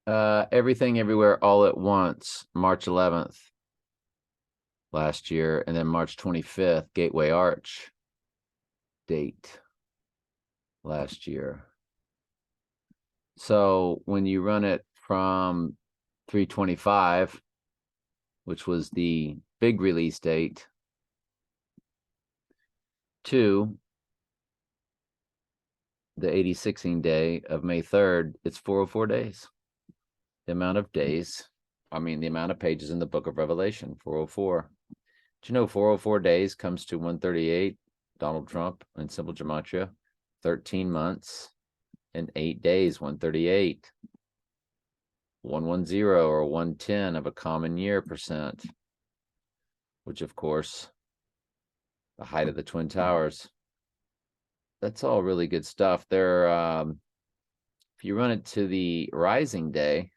Everything Everywhere All at Once, March 11th last year, and then March 25th, Gateway Arch date last year. So when you run it from 325, which was the big release date, to the 8016 day of May 3rd, it's 404 days. The amount of days, the amount of pages in the book of Revelation, 404. Do you know 404 days comes to 138, Donald Trump in simple gematria, 13 months and 8 days, 138. 110 or 110 of a common year percent, which of course, the height of the Twin Towers. That's all really good stuff. If you run it to the rising day,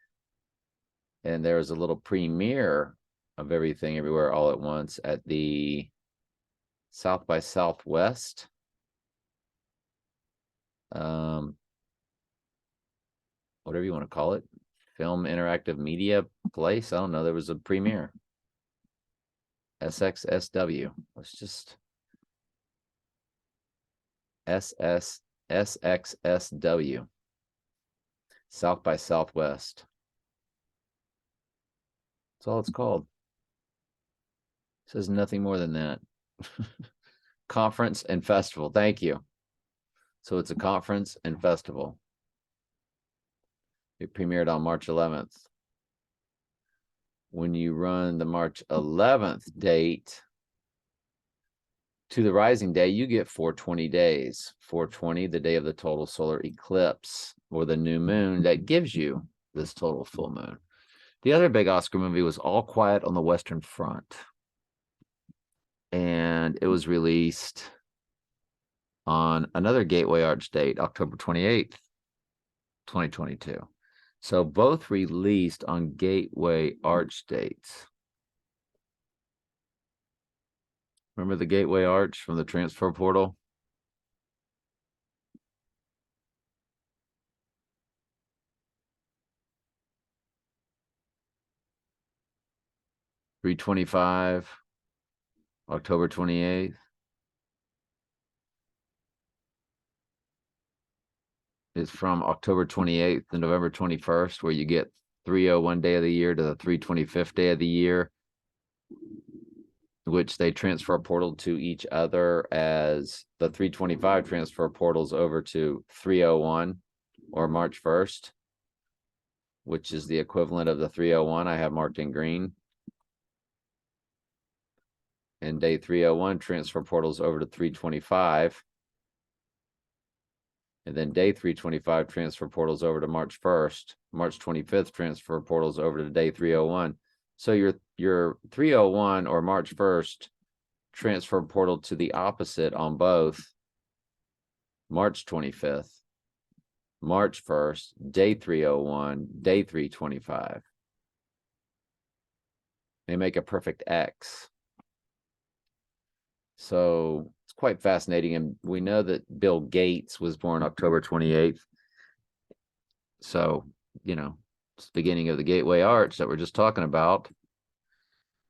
and there's a little premiere of Everything Everywhere All at Once at the South by Southwest. Whatever you want to call it, film interactive media place. I don't know. There was a premiere. SXSW. Let's just SXSW. South by Southwest. That's all it's called. It says nothing more than that. Conference and festival. Thank you. So it's a conference and festival. It premiered on March 11th. When you run the March 11th date to the rising day, you get 420 days. 420, the day of the total solar eclipse or the new moon that gives you this total full moon. The other big Oscar movie was All Quiet on the Western Front. And it was released on another Gateway Arch date, October 28th, 2022. So both released on Gateway Arch dates. Remember the Gateway Arch from the transfer portal? $325, October 28th. It's from October 28th to November 21st, where you get 301 day of the year to the 325th day of the year, which they transfer portal to each other as the 325 transfer portals over to 301 or March 1st, which is the equivalent of the 301 I have marked in green. And day 301 transfer portals over to 325. And then day 325 transfer portals over to March 1st. March 25th transfer portals over to day 301. So your 301 or March 1st transfer portal to the opposite on both March 25th, March 1st, day 301, day 325. They make a perfect X. So it's quite fascinating. And we know that Bill Gates was born October 28th. So, it's the beginning of the Gateway Arch that we're just talking about.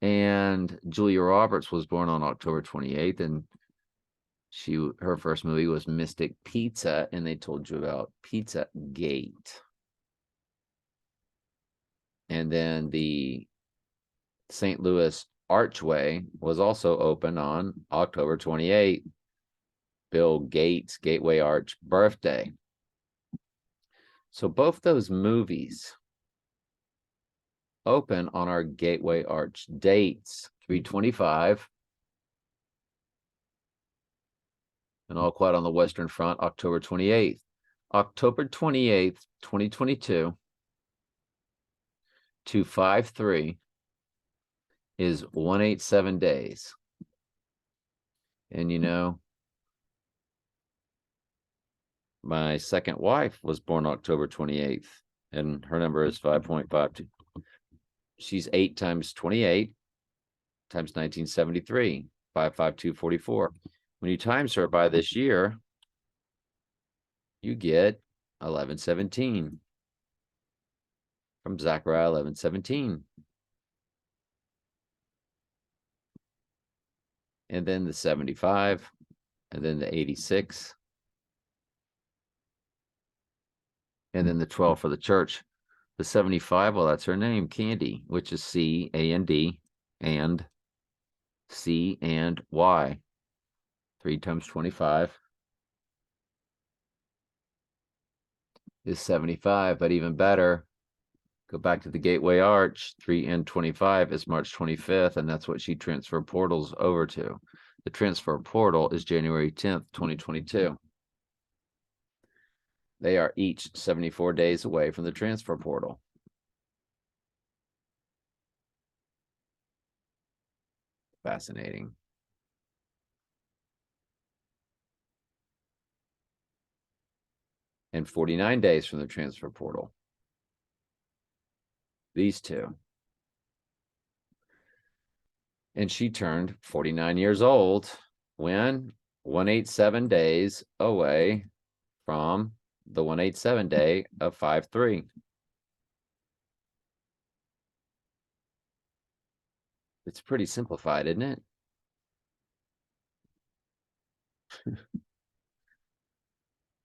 And Julia Roberts was born on October 28th, and her first movie was Mystic Pizza, and they told you about Pizza Gate. And then the St. Louis Archway was also open on October 28th, Bill Gates' Gateway Arch birthday. So both those movies open on our Gateway Arch dates, 325 and All Quiet on the Western Front, October 28th. October 28th, 2022 to 5/3 is 187 days. And my second wife was born October 28th, and her number is 5.52. She's 8 times 28 times 1973, 55244. When you times her by this year, you get 1117. from Zechariah 11:17. And then the 75, and then the 86, and then the 12 for the church. The 75, well, that's her name, Candy, which is C-A-N-D, and C and Y. 3 times 25 is 75, but even better, go back to the Gateway Arch. 3 and 25 is March 25th, and that's what she transferred portals over to. The transfer portal is January 10th, 2022. They are each 74 days away from the transfer portal. Fascinating. And 49 days from the transfer portal. These two. And she turned 49 years old when 187 days away from the 187 day of 5/3. It's pretty simplified, isn't it?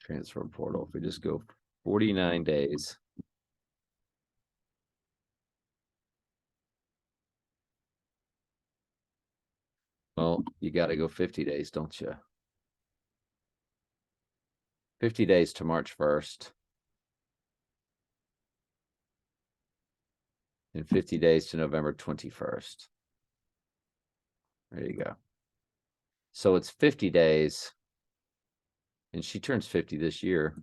Transfer portal. If we just go 49 days. Well, you got to go 50 days, don't you? 50 days to March 1st. And 50 days to November 21st. There you go. So it's 50 days. And she turns 50 this year.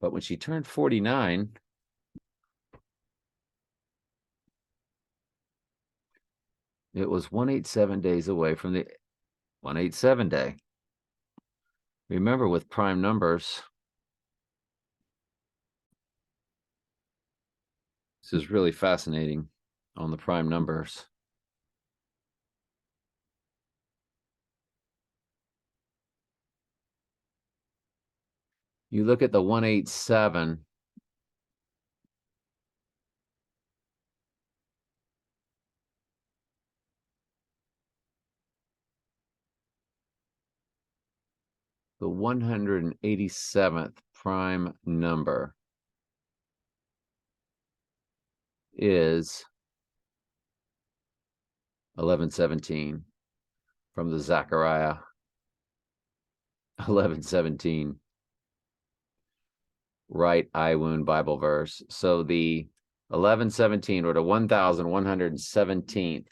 But when she turned 49, it was 187 days away from the 187 day. Remember, with prime numbers, this is really fascinating on the prime numbers. You look at the 187. The 187th prime number is 1117 from the Zechariah 1117 right eye wound Bible verse. So the 1117 or the 1117th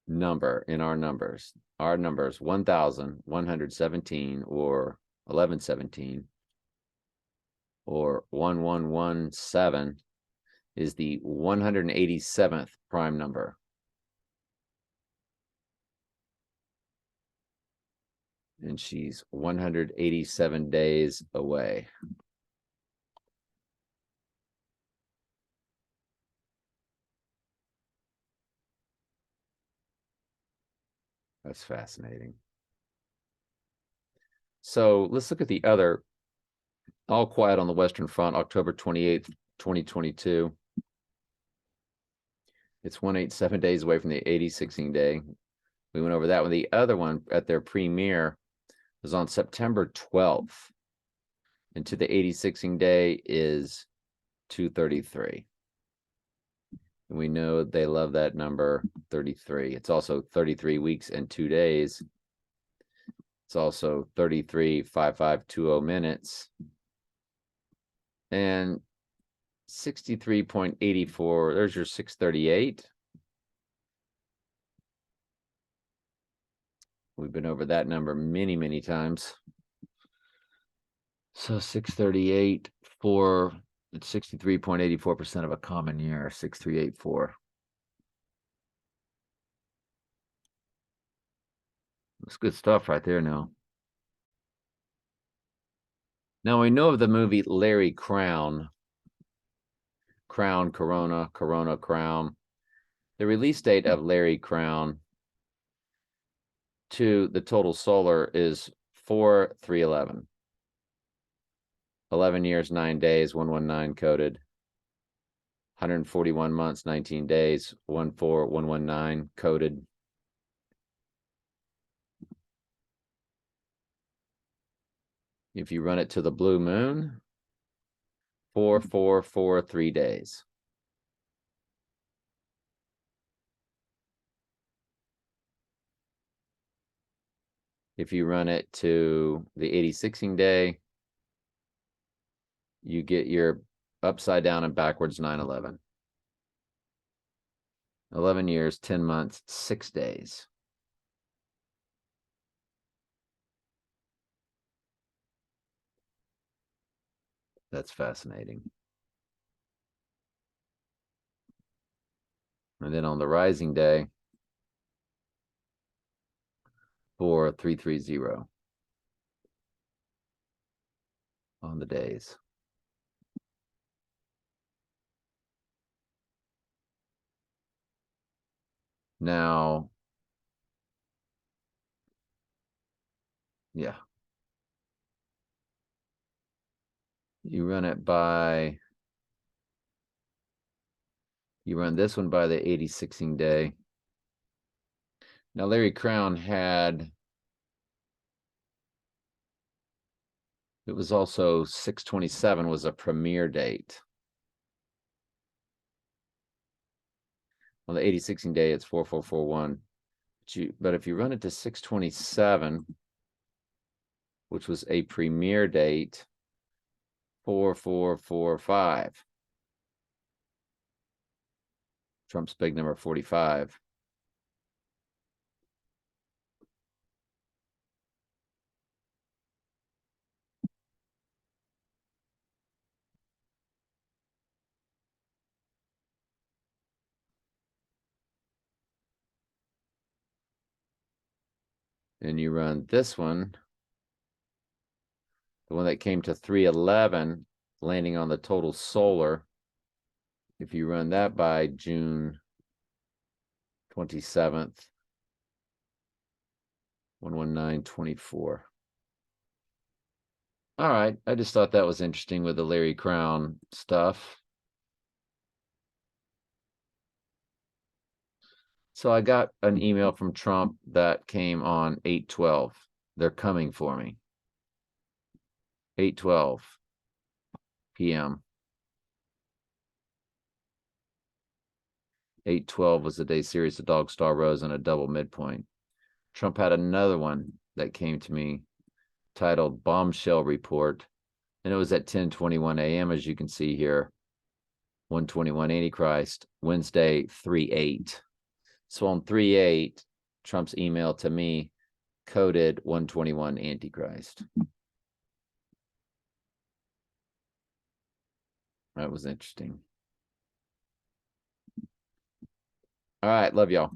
number in our numbers 1117 or 1117 or 1117 is the 187th prime number. And she's 187 days away. That's fascinating. So let's look at the other. All Quiet on the Western Front, October 28th, 2022. It's 187 days away from the 80-16 day. We went over that one. The other one at their premiere was on September 12th. And to the 80-16 day is 233. And we know they love that number 33. It's also 33 weeks and 2 days. It's also 33.5520 minutes. And 63.84, there's your 638. We've been over that number many, many times. So 638 for 63.84% of a common year, 6384. That's good stuff right there now. Now we know of the movie Larry Crown. Crown, Corona, Corona, Crown. The release date of Larry Crown to the total solar is 4-3-11. 11 years, 9 days, 119 coded. 141 months, 19 days, 14119 coded. If you run it to the blue moon, 4-4-4-3 days. If you run it to the 86ing day, you get your upside down and backwards 9-11. 11 years, 10 months, 6 days. That's fascinating. And then on the rising day, 4-3-3-0 on the days. Now, yeah. You run it by, you run this one by the 86ing day. Now, Larry Crown had, it was also 6/27 was a premiere date. On the 86ing day, it's 4-4-4-1. But if you run it to 6/27, which was a premiere date, 4-4-4-5. Trump's big number 45. And you run this one, the one that came to 3/11, landing on the total solar. If you run that by June 27th, 11924. All right, I just thought that was interesting with the Larry Crown stuff. So I got an email from Trump that came on 8/12. They're coming for me. 8:12 p.m. 8/12 was the day Sirius the Dog Star rose on a double midpoint. Trump had another one that came to me titled Bombshell Report, and it was at 10:21 a.m. as you can see here. 121 Antichrist, Wednesday 3/8. So on 3/8, Trump's email to me coded 121 Antichrist. That was interesting. All right, love y'all.